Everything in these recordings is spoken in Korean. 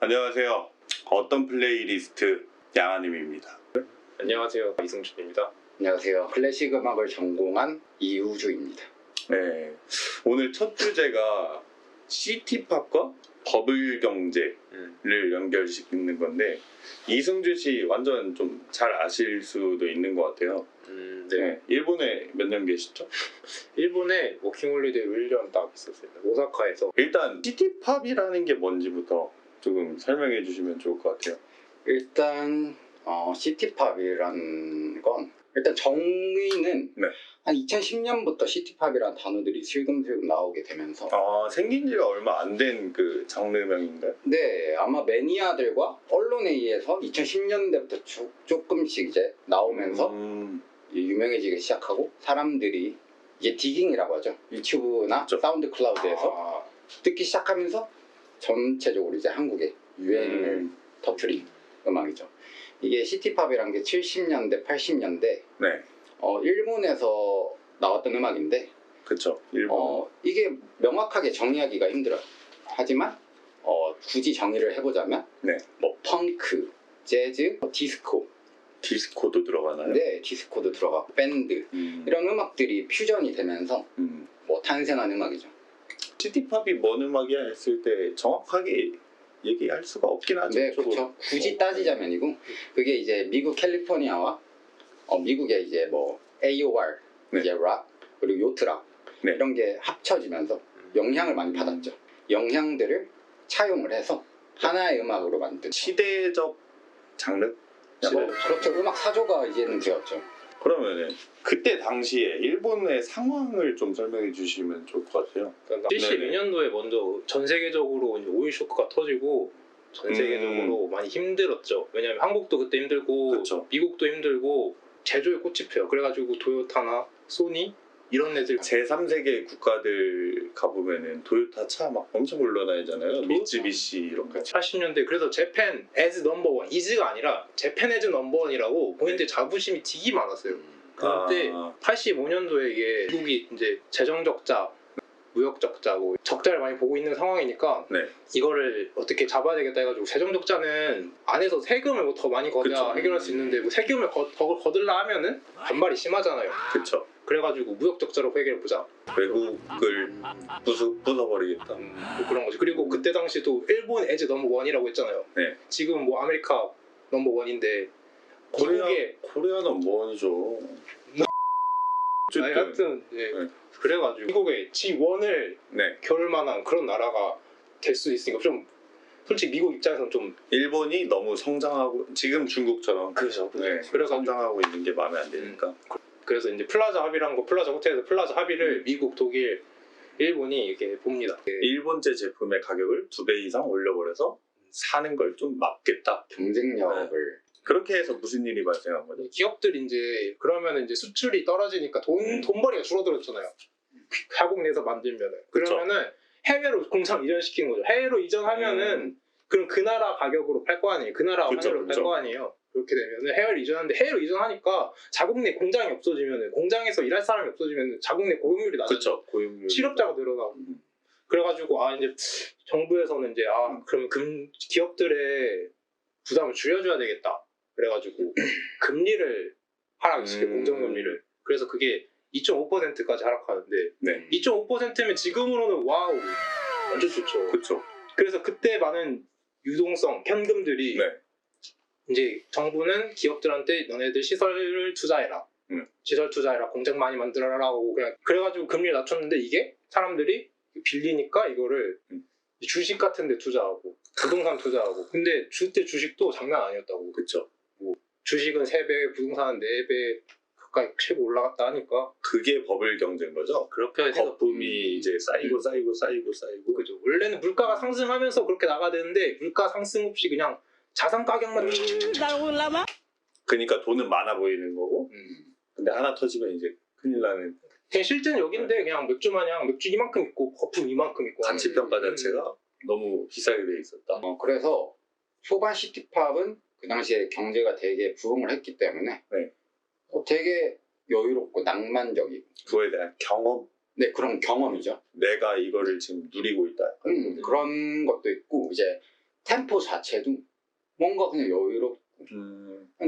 안녕하세요. 어떤 플레이리스트 양아님입니다. 안녕하세요, 이승준입니다. 안녕하세요. 클래식 음악을 전공한 이우주입니다. 네, 오늘 첫 주제가 시티팝과 버블 경제를 연결시키는 건데 이승준 씨 완전 좀 잘 아실 수도 있는 것 같아요. 네. 일본에 몇 년 계시죠? 일본에 워킹홀리데이 1년 딱 있었어요. 오사카에서. 일단 시티팝이라는 게 뭔지부터 조금 설명해 주시면 좋을 것 같아요. 일단 시티팝이라는 건 일단 정의는 네. 한 2010년부터 시티팝이라는 단어들이 슬금슬금 나오게 되면서 생긴 지가 얼마 안 된 그 장르명인가요? 네, 아마 매니아들과 언론에 의해서 2010년대부터 조금씩 이제 나오면서 유명해지기 시작하고 사람들이 이제 디깅이라고 하죠. 유튜브나 그렇죠. 사운드 클라우드에서 듣기 시작하면서 전체적으로 이제 한국에 유행을 터뜨린 음악이죠. 이게 시티팝이란 게 70년대, 80년대 네, 일본에서 나왔던 음악인데 그렇죠. 일본. 이게 명확하게 정의하기가 힘들어요. 하지만 굳이 정의를 해보자면 네. 뭐 펑크, 재즈, 디스코도 들어가나요? 네, 디스코도 들어가고 밴드 이런 음악들이 퓨전이 되면서 뭐 탄생한 음악이죠. 시티팝이 뭔 음악이야 했을 때 정확하게 얘기할 수가 없긴 하죠. 네, 그렇죠. 굳이 따지자면이고 그게 이제 미국 캘리포니아와 미국의 이제 뭐 AOR, 네. 이제 락 그리고 요트락 네. 이런 게 합쳐지면서 영향을 많이 받았죠. 영향들을 차용을 해서 하나의 음악으로 만든 시대적 장르? 그렇죠. 음악 사조가 이제는 되었죠. 그러면은 그때 당시에 일본의 상황을 좀 설명해 주시면 좋을 것 같아요. 그러니까 72년도에 먼저 전 세계적으로 이제 오일 쇼크가 터지고 전 세계적으로 많이 힘들었죠. 왜냐하면 한국도 그때 힘들고 그쵸. 미국도 힘들고 제조에 꽃이 펴요. 그래가지고 도요타나 소니 이런 애들 제3세계 국가들 가보면은 도요타 차 막 엄청 올라다니잖아요. 미쯔비시 이런 거. 80년대 그래서 재팬 as 넘버원 이즈가 아니라 재팬 as 넘버원이라고 본인들 자부심이 되게 많았어요. 그때 85년도에 이게 미국이 이제 재정 적자, 무역 적자고 적자를 많이 보고 있는 상황이니까 네. 이거를 어떻게 잡아야 되겠다 해가지고 재정 적자는 안에서 세금을 뭐 더 많이 거둬야 해결할 수 있는데 뭐 세금을 더 거들라 하면은 반발이 심하잖아요. 그렇죠. 그래가지고 무역 적자로 해결해보자. 외국을 부숴버리겠다. 뭐 그런 거지. 그리고 그때 당시도 일본 에즈 넘버원이라고 했잖아요. 네. 지금 뭐 아메리카 넘버원인데 코리아 넘버원이죠. 아니, 하여튼 네. 그래가지고 미국의 G1을 겨룰 만한 그런 나라가 될 수 있으니까 좀 솔직히 미국 입장에서는 좀 일본이 너무 성장하고 지금 중국처럼 그렇죠. 네. 그래가지고 성장하고 있는 게 마음에 안 드니까 그래서 이제 플라자 합의라는 거 플라자 호텔에서 플라자 합의를 미국, 독일, 일본이 이렇게 봅니다. 일본제 제품의 가격을 2배 이상 올려버려서 사는 걸 좀 막겠다. 경쟁력을 그렇게 해서 무슨 일이 발생한 거죠? 기업들이 이제 그러면 이제 수출이 떨어지니까 돈벌이가 줄어들었잖아요. 자국 내에서 만들면은 그러면은 해외로 공장 이전시키는 거죠. 해외로 이전하면은 그럼 그 나라 가격으로 팔 거 아니에요. 그 나라 환율로 팔 거 아니에요. 그렇게 되면은 해외로 이전하는데 해외로 이전하니까 자국 내 공장이 없어지면은 공장에서 일할 사람이 없어지면은 자국 내 고용률이 낮아져. 고용률. 실업자가 늘어나고. 그래가지고 이제 정부에서는 이제 그럼 기업들의 부담을 줄여줘야 되겠다. 그래가지고 금리를 하락시켜 공정금리를. 그래서 그게 2.5%까지 하락하는데 2.5%면 지금으로는 와우 완전 좋죠. 그렇죠. 그래서 그때 많은 유동성 현금들이 이제 정부는 기업들한테 너네들 시설을 투자해라. 시설 투자해라. 공장 많이 만들어라고 그래가지고 금리를 낮췄는데 이게 사람들이 빌리니까 이거를 주식 같은 데 투자하고 부동산 투자하고 근데 그때 주식도 장난 아니었다고. 그렇죠. 뭐 주식은 3배, 부동산은 4배 가까이 치고 올라갔다 하니까 그게 버블 경제인 거죠? 그렇게 해서 거품이 이제 쌓이고 그죠. 원래는 물가가 상승하면서 그렇게 나가야 되는데 물가 상승 없이 그냥 자산 가격만 그러니까 돈은 많아 보이는 거고 근데 하나 터지면 이제 큰일 나는 그냥 실제는 여긴데 그냥 맥주 마냥 맥주 이만큼 있고 거품 이만큼 있고 가치평가 자체가 너무 비싸게 돼 있었다. 그래서 초반 시티팝은 그 당시에 경제가 되게 부흥을 했기 때문에 되게 여유롭고 낭만적이고 그거에 대한 경험, 네 그런 경험이죠. 내가 이거를 지금 누리고 있다. 그런 것도 있고 이제 템포 자체도 뭔가 그냥 여유롭고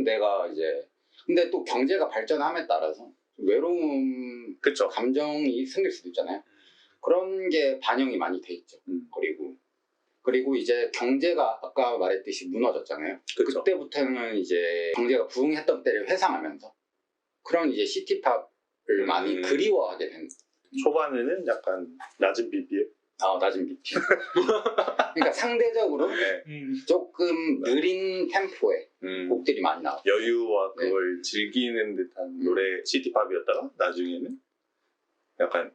내가 이제 근데 또 경제가 발전함에 따라서 외로움 그쵸. 감정이 생길 수도 있잖아요. 그런 게 반영이 많이 돼 있죠. 그리고 이제 경제가 아까 말했듯이 무너졌잖아요. 그쵸. 그때부터는 이제 경제가 부흥했던 때를 회상하면서 그런 이제 시티팝을 많이 그리워하게 된 초반에는 약간 낮은 BPM. 낮은 BPM. 그러니까 상대적으로 네. 조금 느린 템포의 곡들이 많이 나와요. 여유와 그걸 즐기는 듯한 노래 시티팝이었다가 나중에는 약간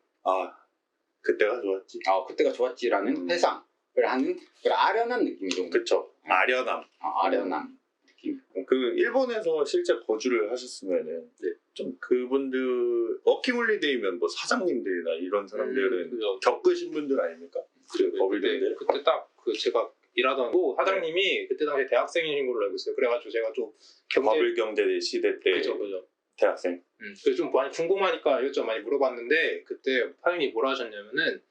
그때가 좋았지. 그때가 좋았지라는 회상을 하는 그런 아련한 느낌이 좀. 그쵸. 아련함. 아련함 느낌. 그 일본에서 실제 거주를 하셨으면은 좀 그분들 워킹홀리데이면 뭐 사장님들이나 이런 사람들은 겪으신 분들 아닙니까? 버블경제. 그때 딱 그 제가 일하던 사장님이 그때 당시 대학생이신 걸로 알고 있어요. 그래가지고 제가 좀 버블경제 시대 때 그죠. 대학생. 그래서 좀 많이 궁금하니까 이것저것 많이 물어봤는데 그때 사장님이 뭐라 하셨냐면은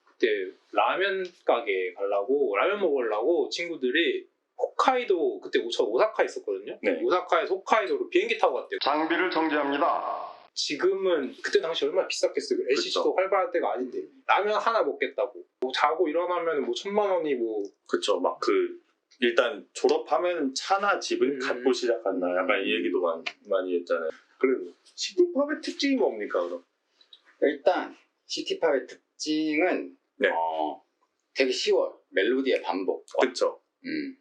그때 라면 가게 가려고 라면 먹으려고 친구들이 홋카이도 그때 저 오사카에 있었거든요. 네. 오사카에서 홋카이도로 비행기 타고 갔대요. 장비를 정지합니다. 지금은 그때 당시 얼마나 비쌌겠어요. LCC도 활발할 때가 아닌데 라면 하나 먹겠다고 뭐 자고 일어나면 뭐 1,000만 원이 뭐 그쵸. 막 일단 졸업하면 차나 집을 갖고 시작한다. 약간 이 얘기도 많이 했잖아요. 그리고 시티팝의 특징이 뭡니까 그럼? 일단 시티팝의 특징은 되게 쉬워요. 멜로디의 반복. 그쵸.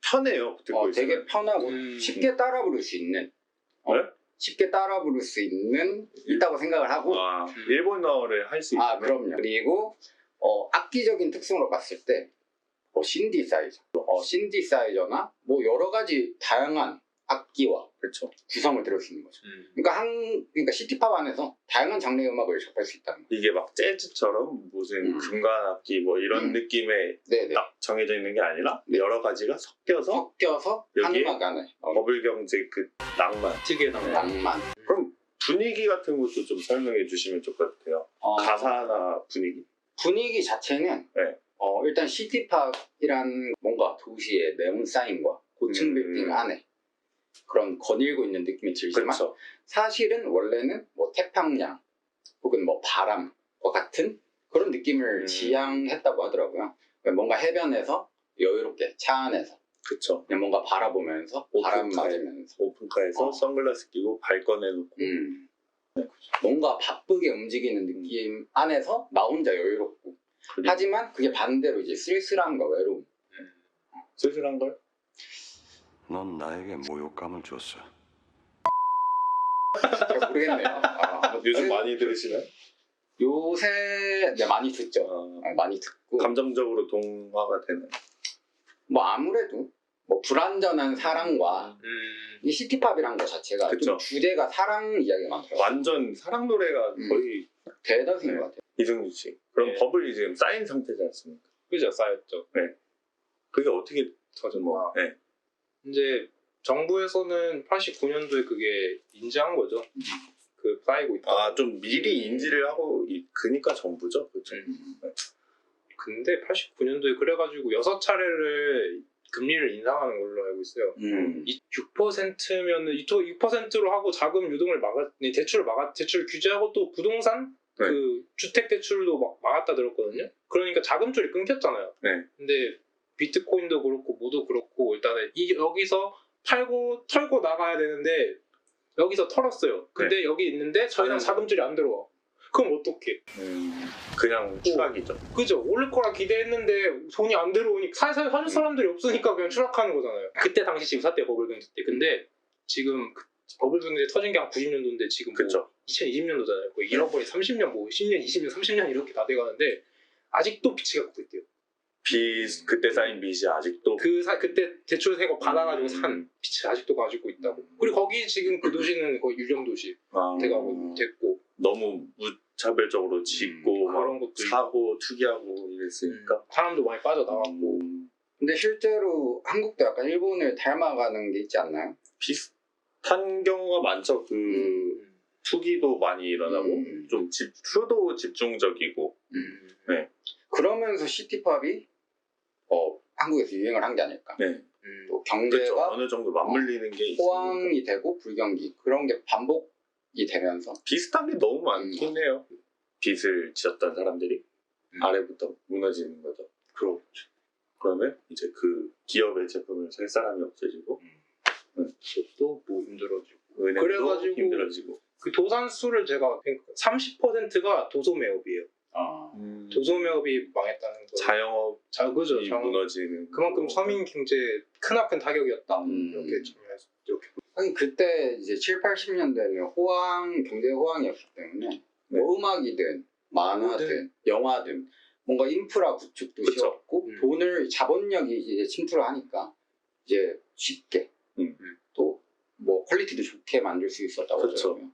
편해요. 듣고 있으면. 되게 편하고 쉽게 따라 부를 수 있는 쉽게 따라 부를 수 있다고 생각을 하고 일본어를 할 수 있어요. 그럼요. 그리고 악기적인 특성으로 봤을 때 신디사이저나 뭐 여러 가지 다양한 악기와 그렇죠. 구성을 들을 수 있는 거죠. 그러니까 시티팝 안에서 다양한 장르의 음악을 접할 수 있다는 거죠. 이게 막 재즈처럼 무슨 금관악기 뭐 이런 느낌에 딱 정해져 있는 게 아니라 여러 가지가 섞여서 한 음악 안에 버블경제 그 낭만. 특유의 낭만. 그럼 분위기 같은 것도 좀 설명해 주시면 좋을 것 같아요. 가사나 분위기? 분위기 자체는 일단 시티팝이란 뭔가 도시의 네온 사인과 고층 빌딩 안에 그런 거닐고 있는 느낌이 들지만 그렇죠. 사실은 원래는 뭐 태평양 혹은 뭐 바람과 같은 그런 느낌을 지향했다고 하더라고요. 뭔가 해변에서 여유롭게 차 안에서 그쵸. 그냥 뭔가 바라보면서 바람 맞으면서 오픈카에서 선글라스 끼고 발꺼내 놓고 뭔가 바쁘게 움직이는 느낌 안에서 나 혼자 여유롭고 하지만 그게 반대로 이제 쓸쓸함과 외로움. 쓸쓸한 걸? 넌 나에게 모욕감을 줬어. 잘 모르겠네요. 요즘 많이 들으시나요? 요새 많이 듣죠. 많이 듣고 감정적으로 동화가 되는. 뭐 아무래도 뭐 불완전한 사랑과 이 시티팝이란 것 자체가 좀 주제가 사랑 이야기가 많더라고요. 완전 사랑 노래가 거의 대다수인 것 같아요. 이승준 씨. 그럼 버블이 지금 쌓인 상태지 않습니까? 그죠, 쌓였죠. 네. 그게 어떻게 터졌나? 네. 이제 정부에서는 89년도에 그게 인지한 거죠. 그 쌓이고 있다. 좀 미리 인지를 하고 그니까 정부죠. 그렇죠. 근데 89년도에 그래가지고 6차례를 금리를 인상하는 걸로 알고 있어요. 6%면은 6%로 하고 자금 유동을 대출을 규제하고 또 부동산 그 주택 대출도 막았다 들었거든요. 그러니까 자금줄이 끊겼잖아요. 네. 근데 비트코인도 그렇고 뭐도 그렇고 일단은 여기서 털고 나가야 되는데 여기서 털었어요. 근데 여기 있는데 저희랑 자금줄이 안 들어와. 그럼 어떡해? 그냥 추락이죠. 그죠. 오를 거라 기대했는데 돈이 안 들어오니까 사실 사람들이 없으니까 그냥 추락하는 거잖아요. 그때 당시 지금 사태 버블경제 때. 근데 지금 버블경제 터진 게 한 90년도인데 지금 뭐 2020년도잖아요. 거의 잃어버린 30년, 뭐 10년, 20년, 30년 이렇게 다 돼가는데 아직도 빚이 갖고 있대요. 그때 쌓인 빚이 아직도 그때 대출 세고 받아가지고 산 빚을 아직도 가지고 있다고. 그리고 거기 지금 그 도시는 거의 유령 도시 돼가고 됐고 너무 무차별적으로 짓고 그런 것도 사고 투기하고 이랬으니까 사람도 많이 빠져나왔고. 근데 실제로 한국도 약간 일본을 닮아가는 게 있지 않나요? 비슷한 경우가 많죠. 투기도 많이 일어나고 좀 수도 집중적이고 네. 그러면서 시티팝이 한국에서 유행을 한 게 아닐까. 네. 또 그렇죠. 경제가 어느 정도 맞물리는 게 있으니까. 호황이 되고 불경기 그런 게 반복이 되면서 비슷한 게 너무 많긴 해요. 빚을 지었던 사람들이 아래부터 무너지는 거죠. 그렇죠. 그러면 이제 그 기업의 제품을 살 사람이 없어지고 또 뭐 힘들어지고. 은행도 그래가지고 힘들어지고. 그 도산수를 제가 30%가 도소매업이에요. 도소매업이 망했다는 거. 자영업이 그죠. 무너지는 그만큼 서민 경제에 크나큰 타격이었다. 이렇게 정리해서 이렇게. 하긴 그때 이제 7, 80년대는 경제 호황이었기 때문에 뭐 음악이든 만화든 영화든 뭔가 인프라 구축도 그쵸. 쉬웠고 자본력이 이제 침투를 하니까 이제 쉽게 또 뭐 퀄리티도 좋게 만들 수 있었다고 그쵸. 하더라고요.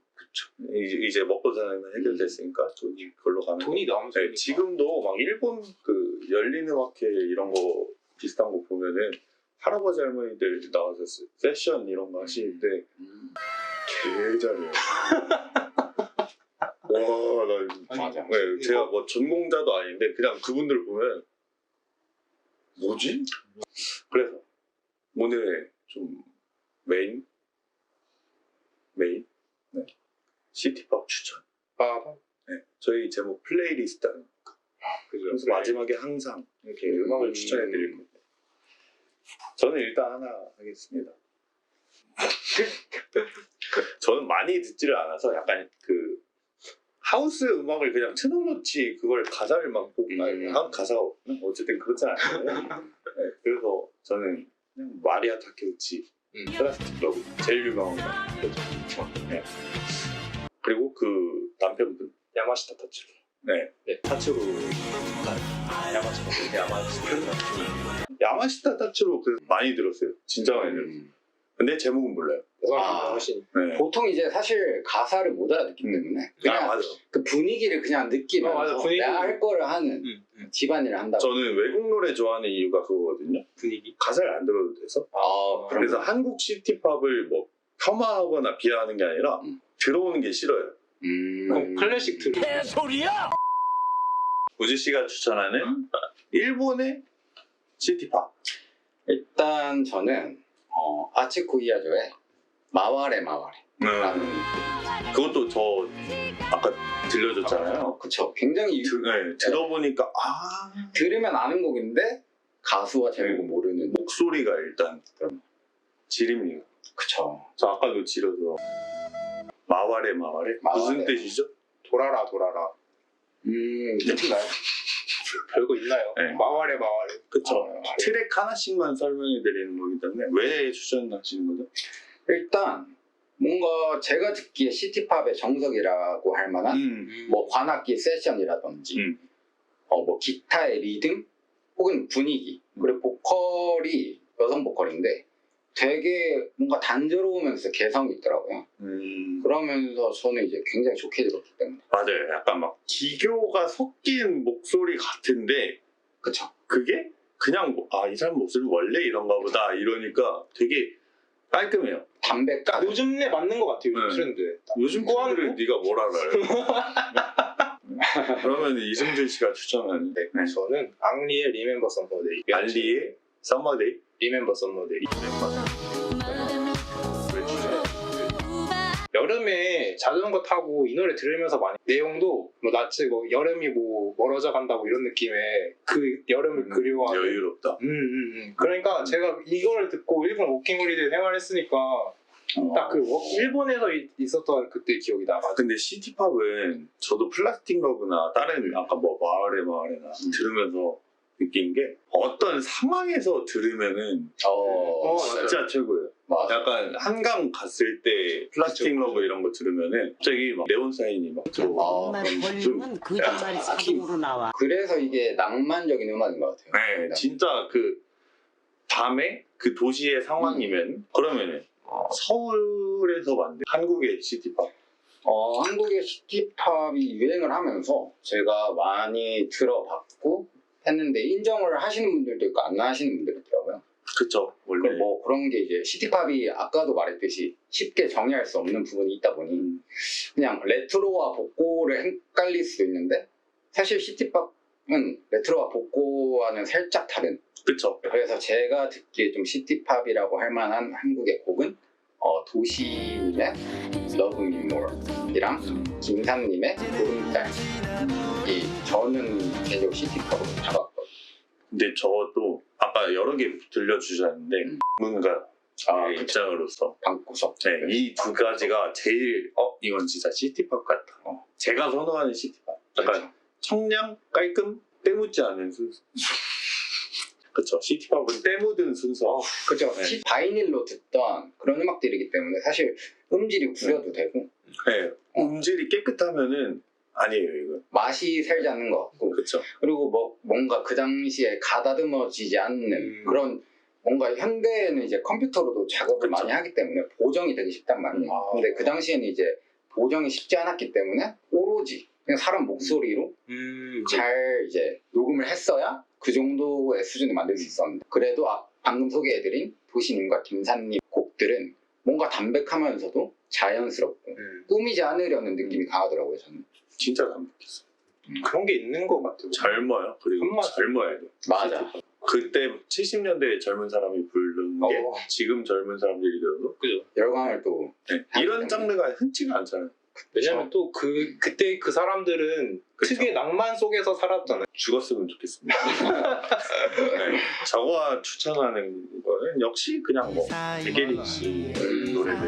이제 먹고 사는 건 해결됐으니까 돈이 그걸로 가는 돈이 거. 나오면서. 네, 지금도 막 일본 그 열린 음악회 이런 거 비슷한 거 보면은 할아버지 할머니들 나와서 세션 이런 거 하실 때 개 잘해요. 와, 나 맞아. 네, 제가 뭐 전공자도 아닌데 그냥 그분들 보면 뭐지? 그래서 오늘 좀 메인 네. 시티팝 추천. 네, 저희 제목 플레이리스트 하는 거. 그래서 마지막에 항상 이렇게 음악을 추천해 드릴 건데 저는 일단 하나 하겠습니다. 저는 많이 듣지를 않아서 약간 그 하우스 음악을 그냥 틀어놓지 그걸 가사를 막 보고 가사가 없나? 어쨌든 그렇지 않아요. 네, 그래서 저는 그냥 마리아 타케우치 플라스틱 러브 제일 유명한 거. 그렇죠. 네. 그리고 그 남편분 야마시타 타츠로. 네. 타츠로. 야마시타 타츠로 그 많이 들었어요. 진짜 많이 들었어요. 근데 제목은 몰라요. 훨씬. 네. 보통 이제 사실 가사를 못 알아듣기 때문에 그냥 맞아. 그 분위기를 그냥 느끼면서 맞아. 분위기. 내가 할 거를 하는 집안일을 한다고. 저는 외국 노래 좋아하는 이유가 그거거든요. 분위기. 가사를 안 들어도 돼서. 그래서 그래서 한국 시티팝을 뭐 폄하하거나 비하하는 게 아니라 들어오는 게 싫어요. 클래식 들. 우지 씨가 추천하는 일본의 시티팝. 일단 저는 아치코 이야조의 마와레 마와레라는 그것도 저 아까 들려줬잖아요. 그쵸. 굉장히 들어보니까 들으면 아는 곡인데 가수와 제목은 모르는. 목소리가 일단 지립니다. 그쵸. 저 아까도 지려서 마와레 무슨 뜻이죠? 돌아라. 뜻인가요? 별거 있나요? 네. 마와레. 그쵸. 트랙 하나씩만 설명해 드리는 거기 때문에 왜 추천하시는 거죠? 일단 뭔가 제가 듣기에 시티팝의 정석이라고 할 만한 뭐 관악기 세션이라든지 뭐 기타의 리듬 혹은 분위기 그리고 보컬이 여성 보컬인데 되게 뭔가 단조로우면서 개성이 있더라고요. 그러면서 저는 이제 굉장히 좋게 들었기 때문에. 맞아요. 약간 막 기교가 섞인 목소리 같은데 그쵸. 그게 그냥 이 사람 목소리 원래 이런가 보다 이러니까 되게 깔끔해요. 담백한. 요즘에 맞는 것 같아요. 요즘 트렌드에. 요즘 밴드를 네가 뭘 알아요? 그러면 이승준 씨가 추천하는 저는 앙리의 리멤버 썸머데이. 알리의 썸머데이. 리멤버 썸머데이. 여름에 자전거 타고 이 노래 들으면서 많이 내용도 마치 여름이 멀어져 간다고 이런 느낌의 그 여름을 그리워하는 여유롭다. 그러니까 제가 이걸 듣고 일본 워킹홀리데이 생활했으니까 딱 그 일본에서 있었던 그때 기억이 나. 근데 시티팝은 저도 플라스틱 러브나 다른 아까 뭐 마을에나 들으면서 느낀 게 어떤 상황에서 들으면은 진짜 최고예요. 맞아. 약간 한강 갔을 때 플라스틱 러브 이런 거 들으면은 갑자기 막 네온 사인이 막 들어오고 정말 볼륨은 거짓말이 자동으로 나와. 그래서 이게 낭만적인 음악인 것 같아요. 네, 진짜 그 밤에 그 도시의 상황이면 그러면은 서울에서 만든 한국의 시티팝. 한국의 시티팝이 유행을 하면서 제가 많이 들어봤고 했는데 인정을 하시는 분들도 있고 안 하시는 분들도 있더라고요. 그쵸. 원래 뭐 그런 게 이제 시티팝이 아까도 말했듯이 쉽게 정의할 수 없는 부분이 있다 보니 그냥 레트로와 복고를 헷갈릴 수도 있는데 사실 시티팝은 레트로와 복고와는 살짝 다른. 그쵸. 그래서 제가 듣기에 좀 시티팝이라고 할 만한 한국의 곡은 도시님의 Love Me More이랑 김산님의 보름달. 저는 개인적으로 시티팝으로 잡았거든요. 근데 저도 아까 여러 개 들려주셨는데 문가 입장으로서 방구석. 네, 이 두 가지가 제일 이건 진짜 시티팝 같다. 제가 선호하는 시티팝. 약간 그렇죠. 청량, 깔끔, 때묻지 않은 순서. 그쵸. 시티팝은 때묻은 순서. 그죠. 네. 바이닐로 듣던 그런 음악들이기 때문에 사실 음질이 구려도 되고 네, 음질이 깨끗하면은 아니에요 이거. 맛이 살지 않는 것 같고 그쵸. 그리고 뭔가 그 당시에 가다듬어지지 않는 그런 뭔가 현대에는 이제 컴퓨터로도 작업을 그쵸. 많이 하기 때문에 보정이 되게 쉽단 말이에요. 근데 그 당시에는 이제 보정이 쉽지 않았기 때문에 오로지 그냥 사람 목소리로 잘 이제 녹음을 했어야 그 정도의 수준을 만들 수 있었는데 그래도 방금 소개해드린 도시님과 김산님 곡들은 뭔가 담백하면서도 자연스럽고 꾸미지 않으려는 느낌이 강하더라고요 저는. 진짜 담백했어요. 그런 게 있는 것 같아요. 젊어요. 그리고 손맛이. 젊어야 돼. 맞아. 그때 70년대에 젊은 사람이 부르는 게 지금 젊은 사람들이 들어도 그죠. 열광을 또 네, 이런 장르가 흔치가 않잖아요. 왜냐면 또 그때 그 사람들은 그쵸. 특유의 낭만 속에서 살았잖아요. 죽었으면 좋겠습니다. 네, 저가 추천하는 거는 역시 그냥 뭐 백예린 씨 노래들.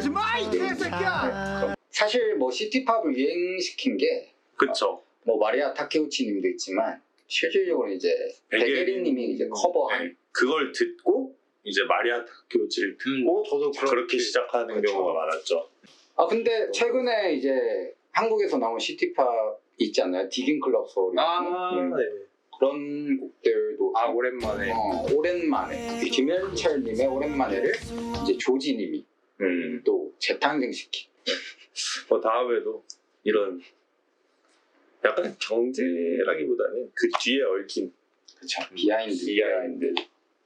사실 뭐 시티팝을 유행시킨 게 그쵸. 뭐 마리아 타케우치 님도 있지만 실질적으로 이제 백예린 님이 이제 커버한 네, 그걸 듣고 이제 마리아 타케우치를 듣고 저도 그렇게 시작하는 그쵸. 경우가 많았죠. 근데 최근에 이제 한국에서 나온 시티팝 있지 않나요? 디깅 클럽 소울 네. 그런 곡들도 오랜만에. 오랜만에 김현철 님의 오랜만에를 이제 조지 님이 또 재탄생시킨 뭐 다음에도 이런 약간 경제라기보다는 그 뒤에 얽힌 그쵸 비하인드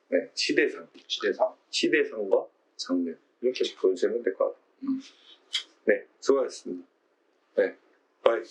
네, 시대상과 장르 이렇게 보시면 될 것 같아요. 네, 수고하셨습니다. 네, 바이.